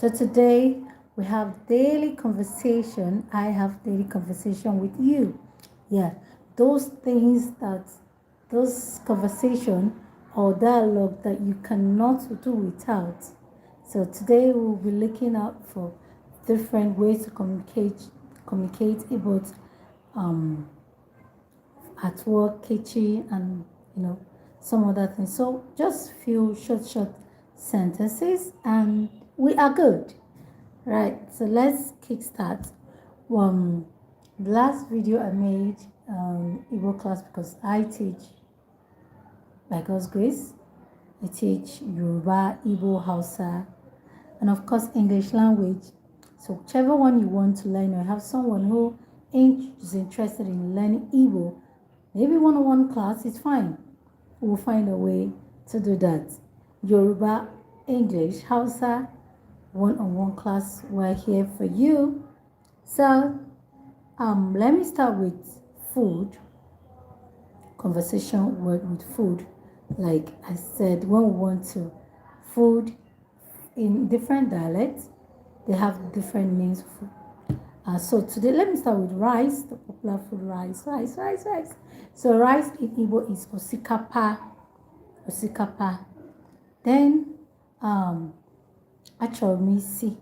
So today we have daily conversation. I have daily conversation with you. Yeah, those things that those conversation or dialogue that you cannot do without. So today we'll be looking out for different ways to communicate about um at work, kitchen, and some other things. So just few short sentences, and we are good. Right. So let's kickstart. Um, the last video I made Igbo class because I teach by God's grace. I teach Yoruba, Igbo, Hausa, and of course English language. So whichever one you want to learn, or have someone who is interested in learning Igbo, maybe one-on-one class is fine. We'll find a way to do that. Yoruba, English, Hausa, one-on-one class, we're here for you. So let me start with food. Conversation word with food. Like I said, when we want to food in different dialects, they have different names for food. So today, let me start with rice, the popular food rice. So rice in Igbo is osikapa. Then achoromisi,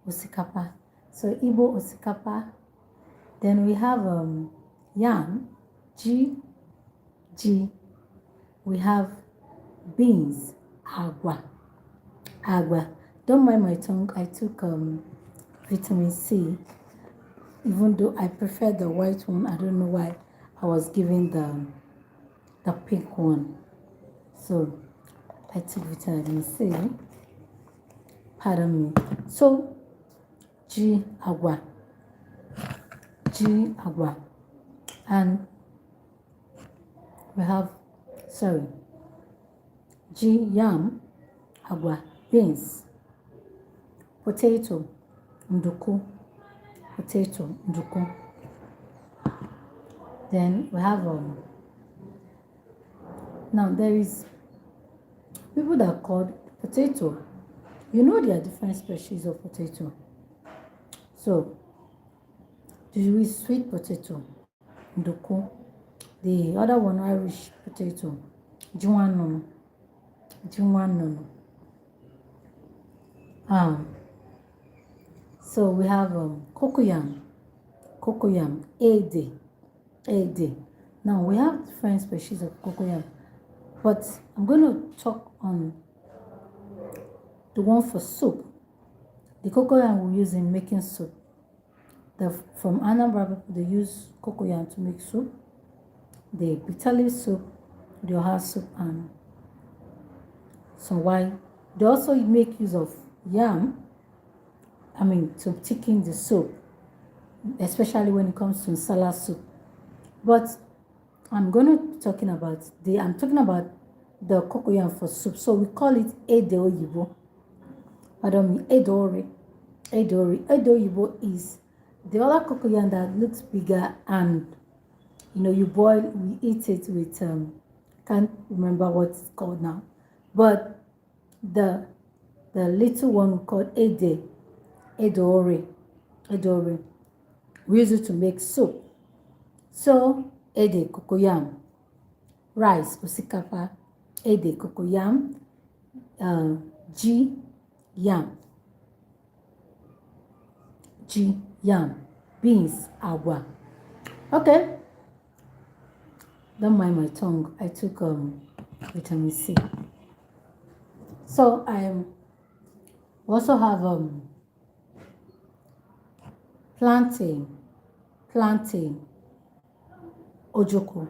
osikapa. So Igbo osikapa. Then we have yam, G. We have beans, agua. Don't mind my tongue. I took vitamin C, even though I prefer the white one. I don't know why I was given the pink one. So I took vitamin C. Pardon me. So agua, and we have yam, agua, beans, potato, nduku. Then we have now there is people that are called potato. There are different species of potato. So there is sweet potato, nduku. The other one, Irish potato, juan. So we have cocoyam, ede. Now we have different species of cocoyam, but I'm going to talk on the one for soup. The cocoyam we use in making soup. From Anambra people, they use cocoyam to make soup. The bitter leaf soup, the oha soup, and some wine. They also make use of yam, to thicken the soup, especially when it comes to salad soup. But I'm talking about the cocoyam for soup. So we call it ede oyibo. Pardon me, edori. Ede oyibo is the other cocoyam that looks bigger, and you boil, we eat it with can't remember what it's called now, but the little one called edori. We use it to make soup. So ede cocoyam, rice osikapa, ede cocoyam, yam, beans, agua. Okay. Don't mind my tongue. I took vitamin C. So I also have plantain, ojoko.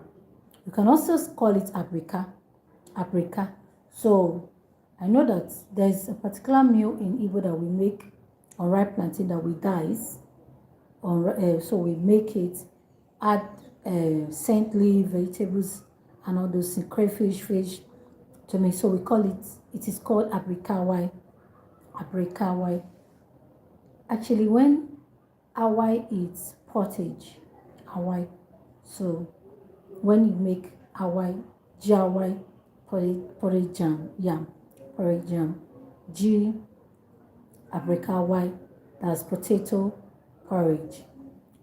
You can also call it aprica. So I know that there's a particular meal in Igbo that we make on ripe plantain that we dice. So we make it, add scent leaf, vegetables, and all those crayfish, fish to me. So we call it is called aprica. Actually, when awai eats pottage, so when you make awai, jawai, porridge jam, Abrika, why? That's potato porridge.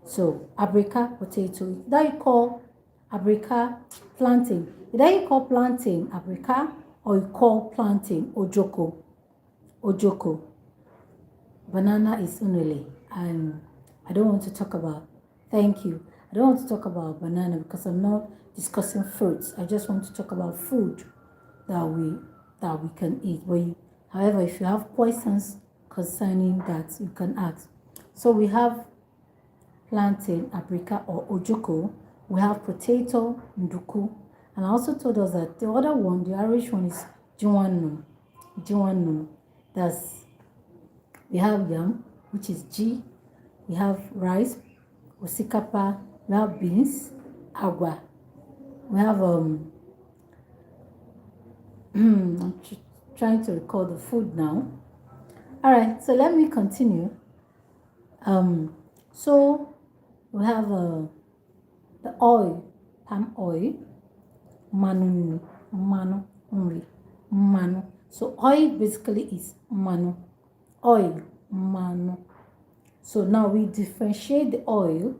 So abrika, potato. That you call abrika plantain. Either you call plantain abrika or you call plantain ojoko. Ojoko. Banana is unule. And I don't want to talk about, thank you. I don't want to talk about banana because I'm not discussing fruits. I just want to talk about food that we can eat. However, if you have questions concerning that, you can ask. So we have plantain, abrika or ojoko. We have potato, nduku. And I also told us that the other one, the Irish one, is jiwanu. Jiwanu. We have yam, which is G. We have rice, osikapa. We have beans, agua. We have I'm trying to recall the food now. All right, so let me continue. So we have the oil, palm oil, manu, manu. So oil basically is manu, oil, manu. So now we differentiate the oil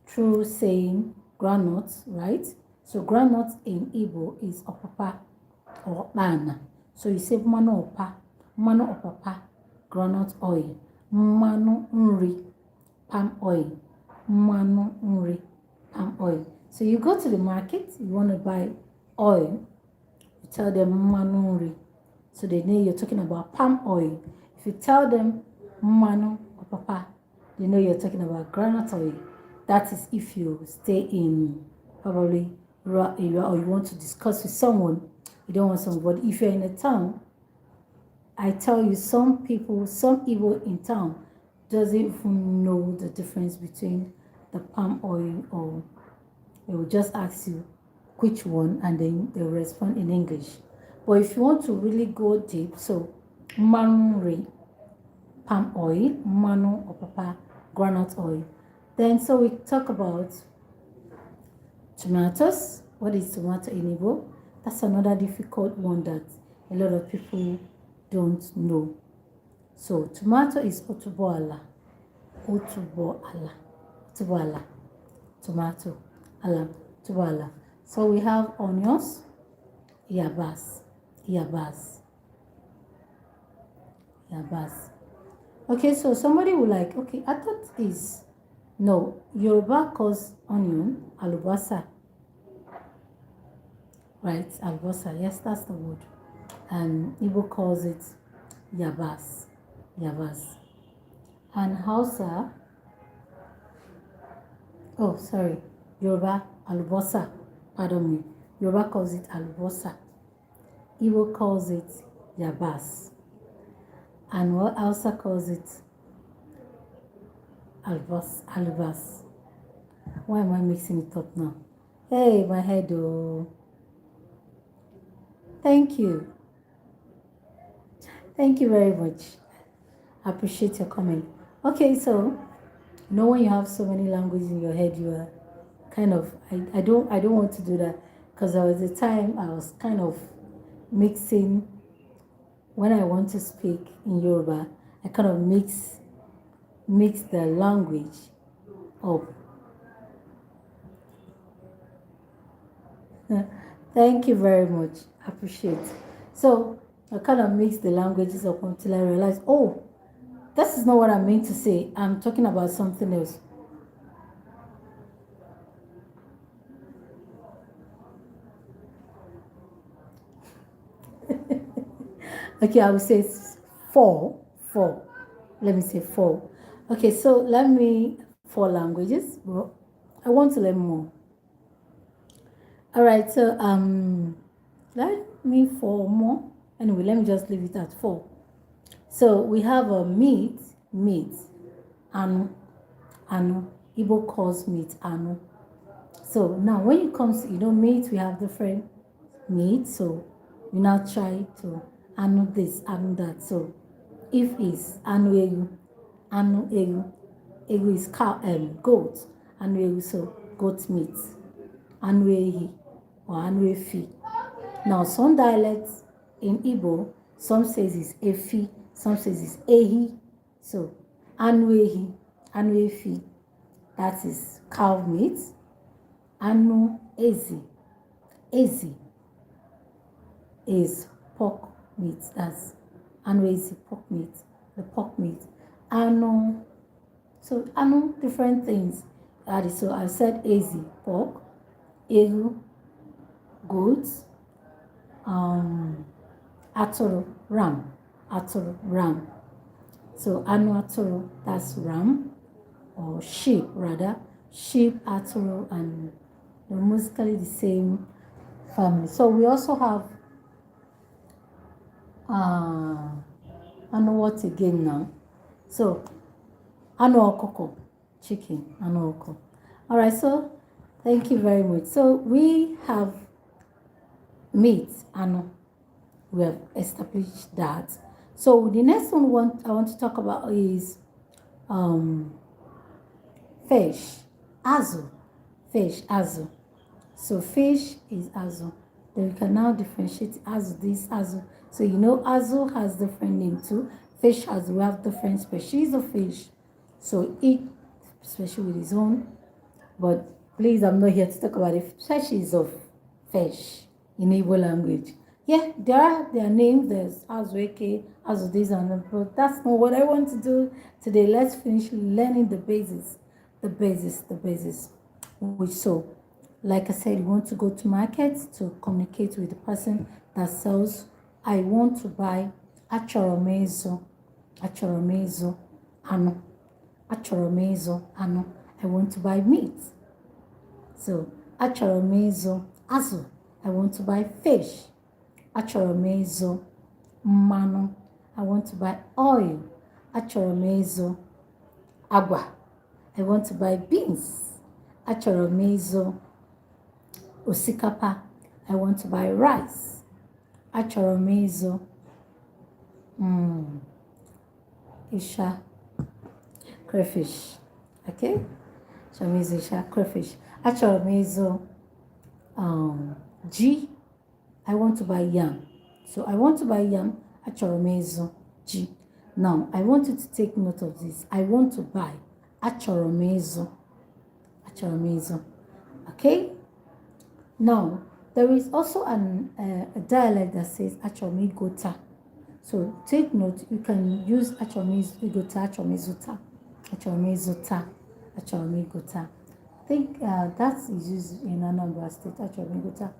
through saying granules, right? So granules in Igbo is opapa or bana. So you say manu opapa, granite oil, manu nri, palm oil, manu nri, palm oil. So you go to the market, you want to buy oil, you tell them manu nri. So they know you're talking about palm oil. If you tell them manu opapa, they know you're talking about granite oil. That is if you stay in probably rural area or you want to discuss with someone, you don't want someone. But if you're in a town, I tell you, some people, some Igbo in town doesn't even know the difference between the palm oil, or they will just ask you which one and then they'll respond in English. But if you want to really go deep, so manuri, palm oil, manu or papa, granite oil. Then so we talk about tomatoes. What is tomato in Igbo? That's another difficult one that a lot of people don't know. So tomato is otuboala. Otuboala. Tomato. Ala. Otuboala. So we have onions. Yabas. Okay, so somebody will like, okay, I thought is, no, Yoruba calls onion alubasa. Right, alubasa, yes, that's the word. And Igbo calls it yabas. And Hausa, oh, sorry, Yoruba, alubosa, pardon me. Yoruba calls it alubosa. Igbo calls it yabas. And what Hausa calls it? Alubas. Why am I mixing it up now? Hey, my head, oh. Thank you. Thank you very much. I appreciate your comment. Okay, so you know when you have so many languages in your head, you are kind of, I don't want to do that, because there was a time I was kind of mixing. When I want to speak in Yoruba, I kind of mix the language up. Thank you very much. I appreciate. So I kind of mix the languages up until I realized, oh, this is not what I meant to say. I'm talking about something else. Okay, I will say four. Let me say four. Okay, so let me, 4 languages. Well, I want to learn more. All right, so let me 4 more. Anyway, let me just leave it at 4. So we have a meat, anu. Igbo calls meat anu. So now when it comes to, meat, we have different meat. So you now try to anu this, anu that. So if is anu egu is cow, goat, anu egu, so goat meat, anu ehi or anu efi. Now some dialects in Igbo, some says it's efi, Some says it's ehi. So anu ehi, anu efi, that is cow meat. Anu ezi, ezi is pork meat. That's anu ezi, pork meat, the pork meat. Anu, so anu, different things. That is, so I said ezi, pork, ehu, goats, atoro, ram, atoro, ram. So anu atoro, that's ram, or sheep rather. Sheep, atoro, and they're mostly the same family. So we also have anu what again now? So anu okoko, chicken, anu okoko. All right, so thank you very much. So we have meat, anu. We have established that. So the next one I want to talk about is fish, azu. Fish, azu. So fish is azu. Then we can now differentiate azu, this azu. So you know azu has different name too. Fish has, we have different species of fish. So each species with its own. But please, I'm not here to talk about the species of fish in Igbo language. Yeah, there are their names. There's azueke, azu this and that, but that's not what I want to do today. Let's finish learning the basis, the basis. Which, so, like I said, you want to go to market to communicate with the person that sells. I want to buy achoromezo, anu, achoromezo, anu. I want to buy meat. So achoromezo, azu. I want to buy fish. Achoromezo, manu. I want to buy oil. Achoromezo, agua. I want to buy beans. Achoromezo, osikapa. I want to buy rice. Achoromezo, isha, crayfish. Okay? Achoromezo, isha, crayfish. Achoromezo, G. I want to buy yam. So I want to buy yam. Achoromezo, G. Now, I want you to take note of this. I want to buy achoromezo. Okay? Now, there is also a dialect that says achoromegota. So take note, you can use achoromegota, achoromegota. I think that is used in Anambra State, achoromegota,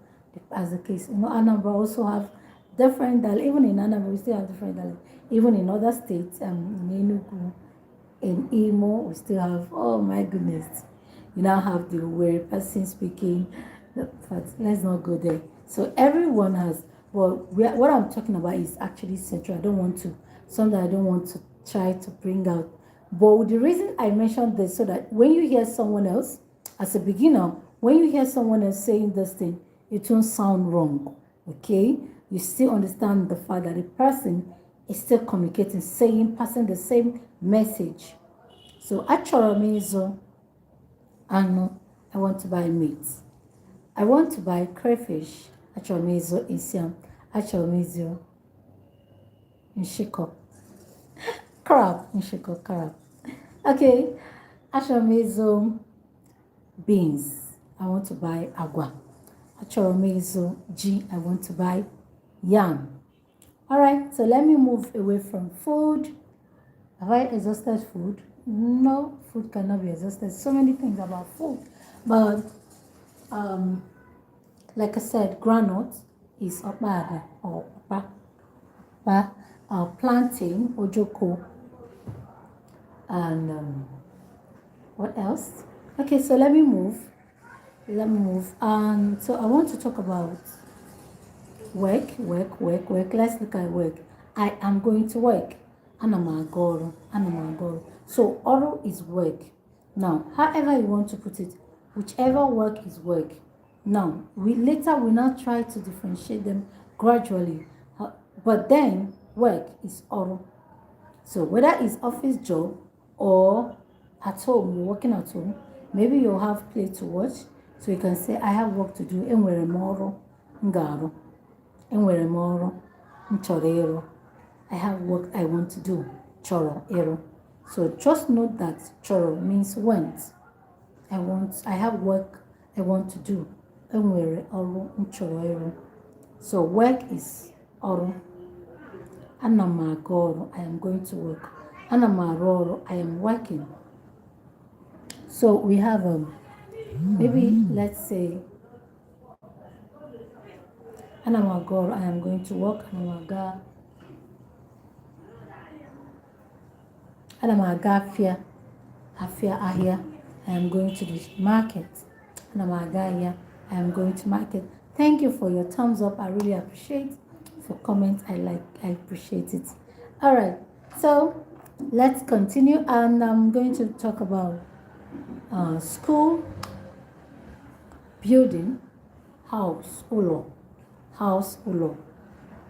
as the case. You know, Anambra also have different dialect. Even in Anambra, we still have different dialect. Even in other states, in Enugu, in Imo, we still have, oh my goodness, you now have the where person speaking, but let's not go there. So everyone has, well, what I'm talking about is actually central. I don't want to try to bring out. But the reason I mentioned this, so that when you hear someone else, as a beginner, when you hear someone else saying this thing, it won't sound wrong, okay? You still understand the fact that the person is still communicating, passing the same message. So achoromezo, anu, I want to buy meat. I want to buy crayfish, achoromezo isiam, achoromezo nshiko, crab, nshiko, crab. Okay, achoromezo beans, I want to buy agua. Achoromezo G, I want to buy yam. All right, so let me move away from food. Have I exhausted food? No, food cannot be exhausted. So many things about food. But like I said, granite is oppada or papa, plantain, ojoko, and what else? Okay, so let me move. So I want to talk about work. Let's look at work. I am going to work. Anamagoro. So oral is work. Now, however you want to put it, whichever work is work. Now, we will now try to differentiate them gradually. But then work is oral. So whether it's office job or at home, you're working at home, maybe you'll have play to watch. So you can say, I have work to do. Enwere moro ngaro. Enwere moro nchorero. I have work I want to do. Choro, ero. So just note that choro means want. I have work I want to do. Enwere ọrụ nchọrọ ịrụ. So work is ọrụ. Ana m aga ọrụ, I am going to work. Ana m arụ ọrụ, I am working. So we have maybe let's say ana m aga ọrụ, I am going to work. Ana m aga afia ahịa, I am going to the market. Ana m aga ahịa, I am going to market. Thank you for your thumbs up. I really appreciate for comments. I appreciate it. All right, so let's continue, and I'm going to talk about school, building, house, ulo,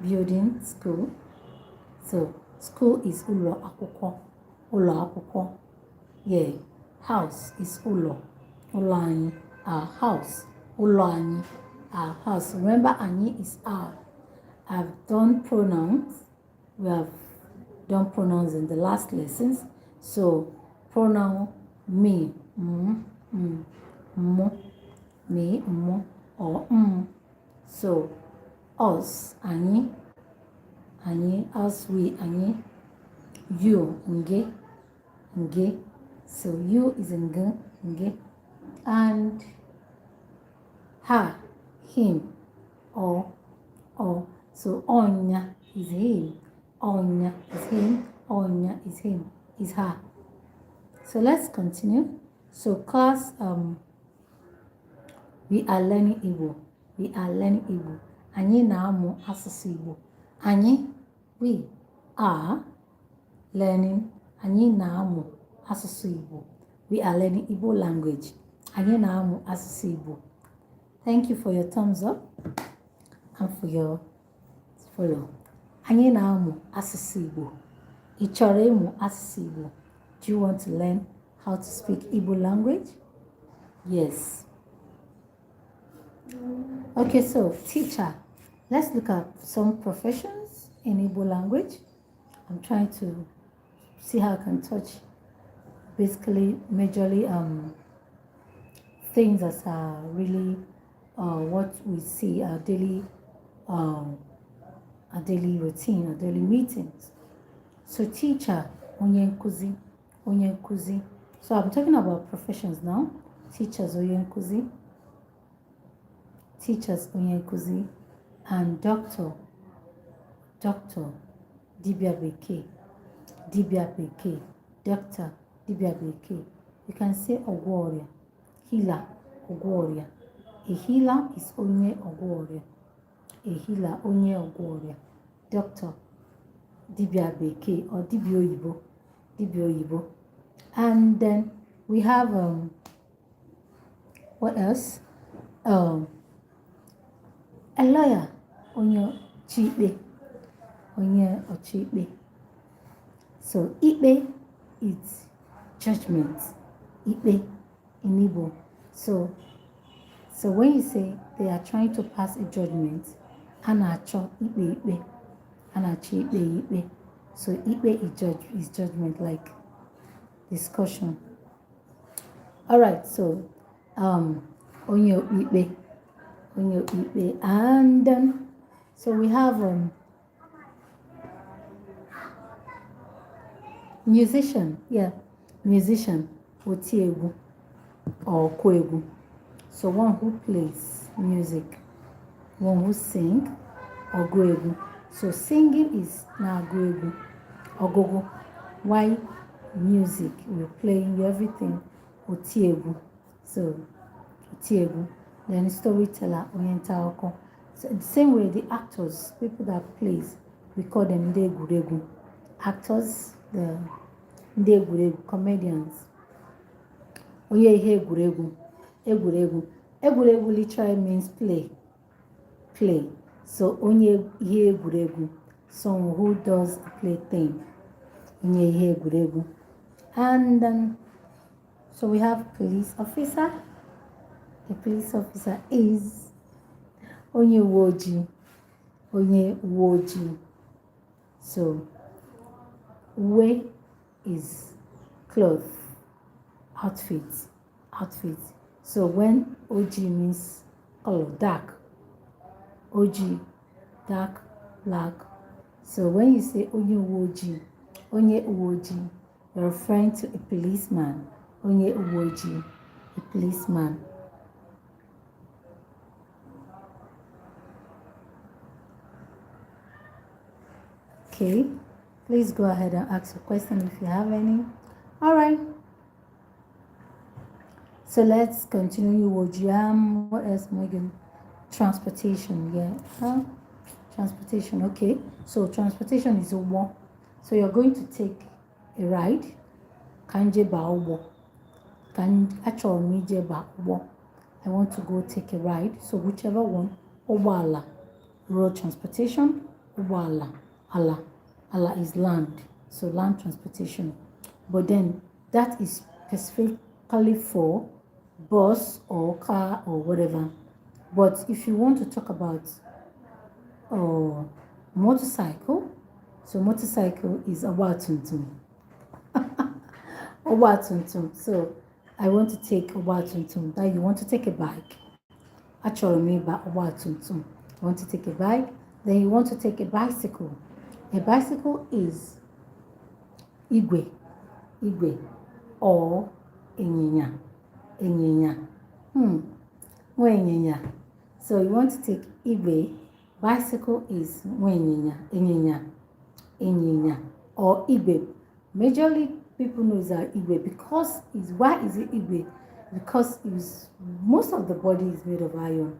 building, school. So school is ulo akwụkwọ. Yeah, house is ulo anyị, our house. Ulo anyị, our house. Remember, anyị is our. I've done pronouns. We have done pronouns in the last lessons. So pronoun me, mo, me, mo, or So us, anyị, us, we, anyị, you, nge. So you is nge, and her, him, or. So onya is him, onya is him, onya is him, is her. So let's continue. So class, we are learning Igbo. Anyị na-amụ asụsụ Igbo. We are learning. Anyị na-amụ asụsụ Igbo. We are learning Igbo language. Anyị na-amụ asụsụ Igbo. Thank you for your thumbs up and for your follow. Anyị na-amụ asụsụ Igbo. Ị chọrọ ịmụ asụsụ Igbo? Do you want to learn how to speak Igbo language? Yes. Okay, so teacher. Let's look at some professions in Igbo language. I'm trying to see how I can touch basically majorly things that are really what we see, our daily routine, our daily meetings. So teacher, onye nkuzi. So I'm talking about professions now. Teachers, onye nkuzi. And doctor, dibia bekee, doctor, dibia bekee. You can say ogworia, healer, ogworia. A healer is onye ogworia. Doctor, dibia bekee or dibia oyibo. And then we have what else? A lawyer, onye ọchịikpe. So ikpe is judgment. Ikpe in Igbo. So when you say they are trying to pass a judgment, a na-achọ ikpe. So ikpe is judgment, like discussion. All right, so onye ikpe, and then so we have musician, otiegwu or koegwu. So one who plays music, one who sing or goegwu. So singing is na goegwu or gogo. Why music? We're playing everything. Otiegwu. So otiegwu. Then storyteller, onyentalko. So the same way the actors, people that plays, we call them ndeguregu. Actors, the ndeguregu, comedians. Oye ihe eguregu. Eguregu literally means play. So onye ihe eguregu, someone who does a play thing. Onye ihe eguregu. And then so we have police officer. The police officer is onye uwe ojii. So Uwe is cloth, outfit, outfit. So when OG means color, dark, OG, dark, black. So when you say Onye Uwoji, Onye Uwoji, you're referring to a policeman. Onye Uwoji, a policeman. Okay, please go ahead and ask a question if you have any. All right. So let's continue. Uwoji. What else am I going? Transportation. Yeah. Huh? Transportation. Okay. So transportation is a walk. So you're going to take a ride. Kanje ba ubo. Can actually meje ba ubo. I want to go take a ride. So whichever one. Obala. Road transportation. Obala. Allah. Allah is land. So land transportation. But then that is specifically for bus or car or whatever. But if you want to talk about motorcycle, so motorcycle is Owatuntum. Owatuntum. So I want to take Owatuntum. That you want to take a bike. Actually, maybe Owatuntum. You want to take a bike. Then you want to take a bicycle. A bicycle is Igwe, or Enyinya, Enyinya. So you want to take Igwe, bicycle is Enyinya, or Igwe. Majorly people know that Igwe because why is it Igwe? Because most of the body is made of iron.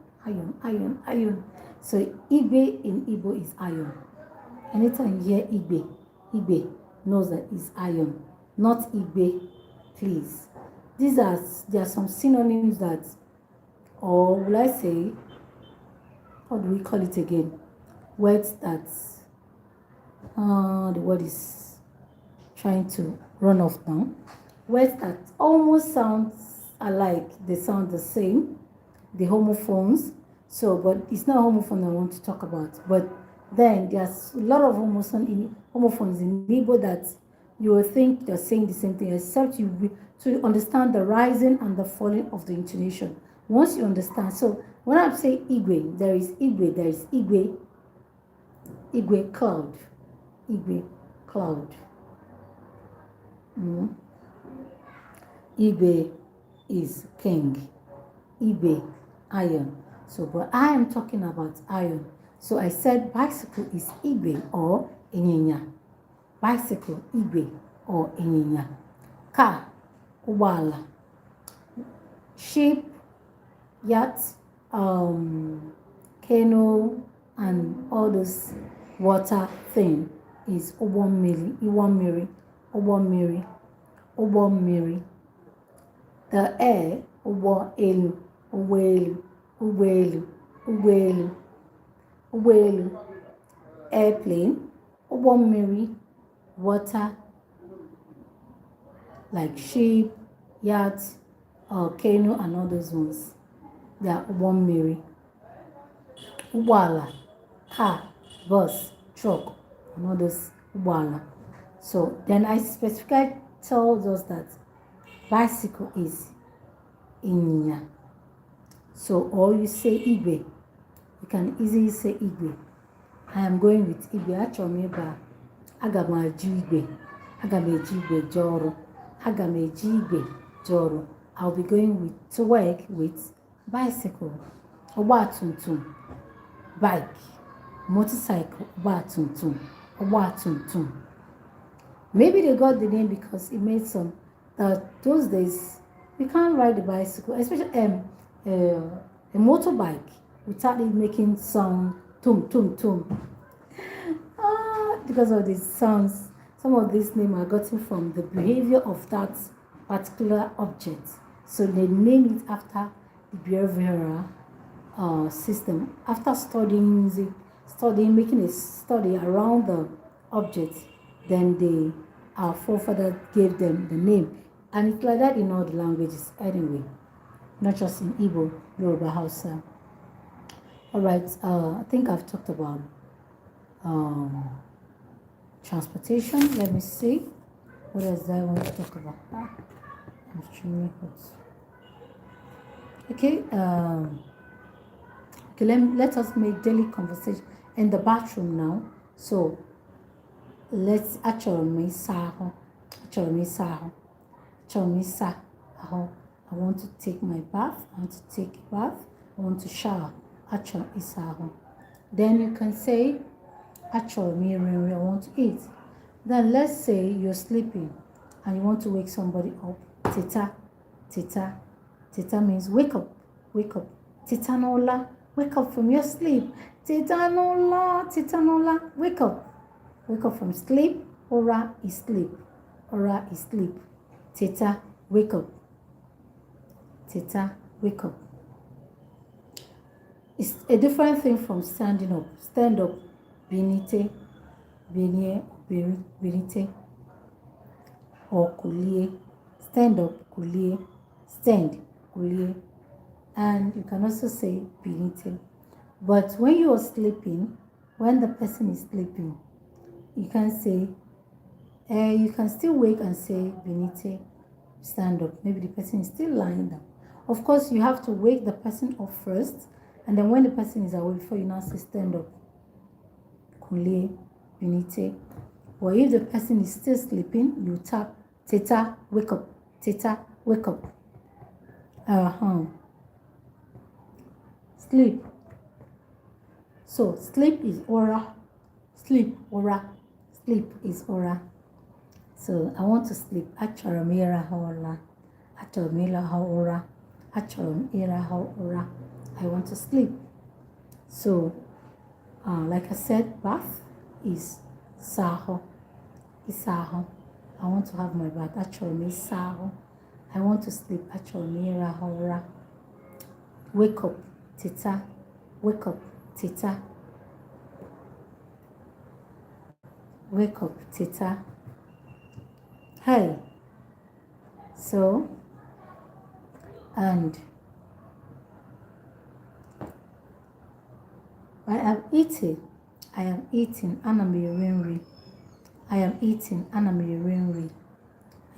So Igwe in Igbo is iron. Anytime you hear Igbe knows that it's iron, not Igbe, please. There are some synonyms that, or will I say, how do we call it again? Words that, the word is trying to run off now. Words that almost sound alike, they sound the same, the homophones. So, but it's not homophone I want to talk about, but then there's a lot of homophones in Igbo that you will think they're saying the same thing, except to understand the rising and the falling of the intonation. Once you understand, so when I say Igwe, there is Igwe cloud, Igwe is king, Igwe iron. So, but I am talking about iron. So I said bicycle is Igwe or Enyinya. Bicycle, Igwe or Enyinya. Car, Wala. Ship, yacht, canoe, and all those water thing is Obomiri. The air, Obo-elu, Uwelu, airplane, Obomiri, water, like ship, yacht, canoe, and all those ones. They are Obomiri. Ubala, car, bus, truck, and all those Ubala. So then I specifically told us that bicycle is Inya. So, or you say Igwe. You can easily say Igwe. I am going with Igwe. Actually, I'll be going to work with bicycle. Owatuntum. Bike. Motorcycle. Owatuntum. Maybe they got the name because it made some. Those days, you can't ride the bicycle, especially a motorbike, without it making sound tum. Because of these sounds, some of these names are gotten from the behavior of that particular object. So they name it after the behavioral system. After making a study around the object, then our forefather gave them the name. And it's like that in all the languages anyway, not just in Igbo, Yoruba, Hausa. All right, I think I've talked about transportation. Let me see. What else do I want to talk about? I'm extremely hot. Okay. Okay. Let us make daily conversation in the bathroom now. So let's actually saho. I want to take my bath. I want to take a bath. I want to shower. Actually, isaho. Then you can say, actually, I want to eat. Then let's say you're sleeping and you want to wake somebody up. Tita, tita. Tita means wake up, wake up. Tita nola, wake up from your sleep. Tita nola, wake up. Wake up from sleep. Ora is sleep. Ora is sleep. Tita, wake up. Tita, wake up. It's a different thing from standing up. Stand up. Benite, benie, benite. Or kulie. Stand up, kulie. Stand, kulie. And you can also say benite. But when you are sleeping, when the person is sleeping, you can say, you can still wake and say benite, stand up. Maybe the person is still lying down. Of course, you have to wake the person up first, and then when the person is awake, before you now say stand up, kulie, benite. Or if the person is still sleeping, you tap, teta, wake up, teta, wake up. Sleep. So sleep is ora. Sleep, ora. Sleep is ora. So I want to sleep. Acharamira haola. Acharamira haora. Acharamira haora. I want to sleep. So, like I said, bath is saho. Isaho. I want to have my bath. Achorami saho. I want to sleep. Acharamira haora. Wake up, tita. Wake up, tita. Wake up, tita. Hey. So, and I am eating. I am eating. Anamirinri. I am eating. Anamirinri.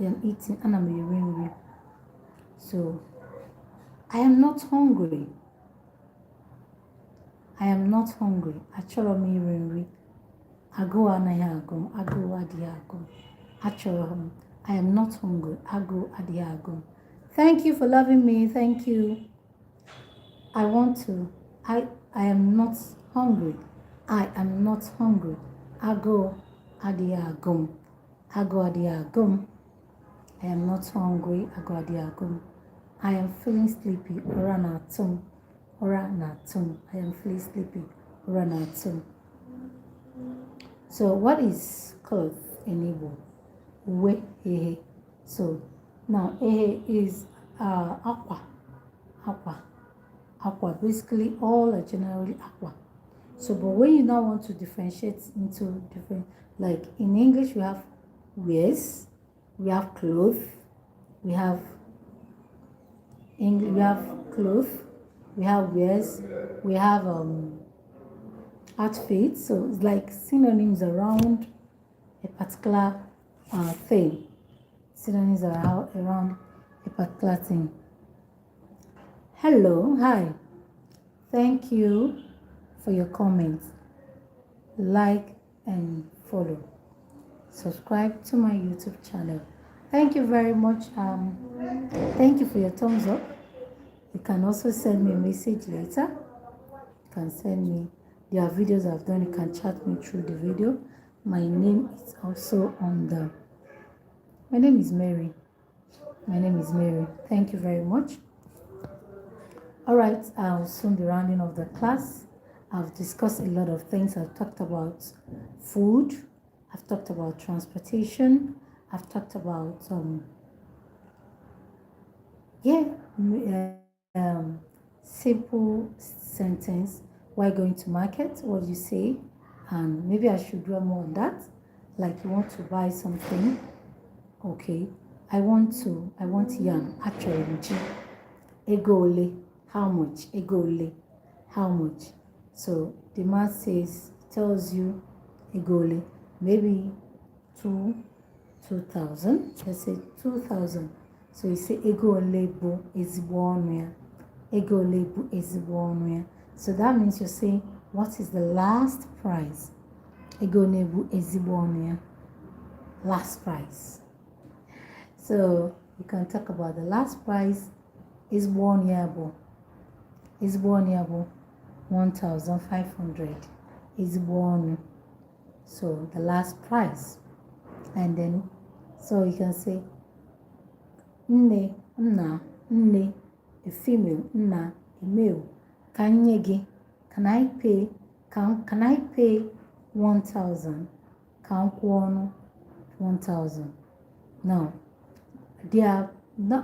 I am eating. Anamirinri. So, I am not hungry. I am not hungry. Achoromirinri. Ago anayagum. Ago adiagum. Achorom. I am not hungry. Ago adiagum. Thank you for loving me. Thank you. I want to. I am not hungry. I am not hungry. Ago adiagum. Ago adiagum. I am not hungry. Ago adiagum. I am feeling sleepy. Ora natum. Ora natum. I am feeling sleepy. Ora natum. So what is cloth in Igbo? We ehe. So now ehe is aqua. Aqua. Basically all are generally aqua. So but when you now want to differentiate into different, like in English we have wears, we have clothes, we have clothes, we have wears, we have outfits. So it's like synonyms around a particular thing. Synonyms are around a particular thing. Hello, hi. Thank you for your comments. Like and follow. Subscribe to my YouTube channel. Thank you very much. Thank you for your thumbs up. You can also send me a message later. You can send me. There are videos I've done. You can chat me through the video. My name is also on the. My name is Mary. My name is Mary. Thank you very much. All right, I'll soon be rounding off the class. I've discussed a lot of things. I've talked about food. I've talked about transportation. I've talked about simple sentence. Why going to market? What do you say? And maybe I should do more on that. Like you want to buy something. Okay. I want yam. Actually, egole. How much? Egole. How much? So the man tells you egole. maybe 2,000. Let's say 2,000. So you say ego ole bụ ezigbo ọnụ ya. Ego ole bụ ezigbo ọnụ ya. So that means you're saying, what is the last price? Ego ole bụ ezigbo ọnụ ya. Last price. So you can talk about the last price. Ezigbo ọnụ ya bụ 1,500. Ezigbo ọnụ. So the last price. And then, so you can say, nne, nna, nne, a female, nna, a male. Can I pay 1,000? Can 1,000? Now,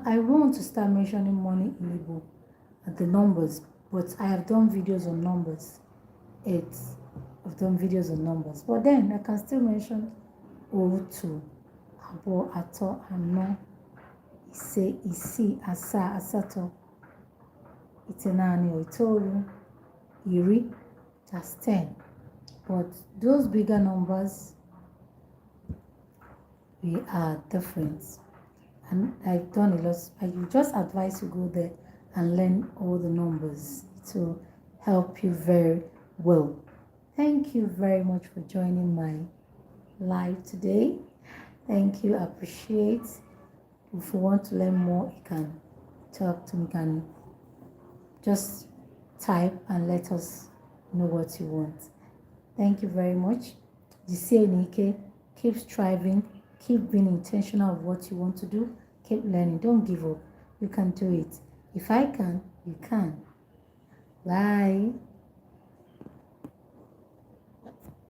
I want to start mentioning money in Igbo at the numbers, but I have done videos on numbers. I've done videos on numbers, but then I can still mention otu, abo, ato, ano, ise, isi, asa, asato, itenani, itoru, iri. That's 10. But those bigger numbers, we are different. And I've done a lot. I just advise you go there and learn all the numbers. It will help you very well. Thank you very much for joining my live today. Thank you. I appreciate. If you want to learn more, you can talk to me. You can just type and let us know what you want. Thank you very much. Keep striving. Keep being intentional of what you want to do. Keep learning. Don't give up. You can do it. If I can, you can. Bye.